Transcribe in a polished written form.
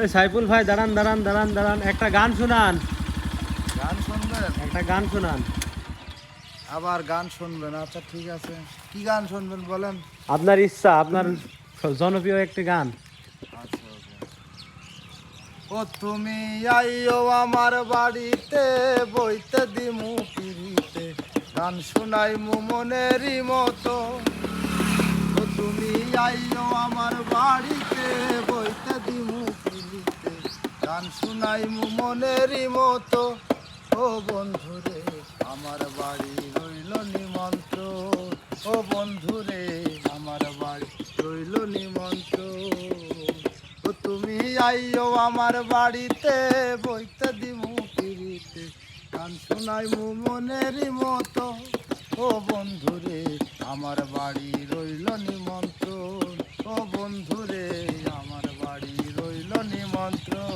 এই সাইফুল ভাই দাঁড়ান দাঁড়ান দাঁড়ান দাঁড়ান, একটা গান শোনান। গান শুনবেন? একটা গান শোনান। আবার গান শুনবেন? আচ্ছা ঠিক আছে, কি গান শুনবেন বলেন। আপনার ইচ্ছা, আপনার জনপ্রিয় একটি গান। আচ্ছা ওকে। ও তুমি আইও আমার বাড়িতে, বইতে দিমু পিড়িতে, গান শোনাইমু মনেরই মতো। ও তুমি আইও আমার বাড়িতে, বইতে দিমু পিড়িতে, গান শোনাইমু মনেরই মতো। ও বন্ধুরে আমার বাড়ি রইল নিমন্ত্রণ, ও বন্ধুরে আমার বাড়ি রইল নিমন্ত্রণ। ও তুমি আইও আমার বাড়িতে, বইতে দিমু পিড়িতে, গান শোনাইমু মনেরই মতো। ও বন্ধুরে আমার বাড়ি রইল নিমন্ত্রণ, ও বন্ধুরে আমার বাড়ি রইল নিমন্ত্রণ।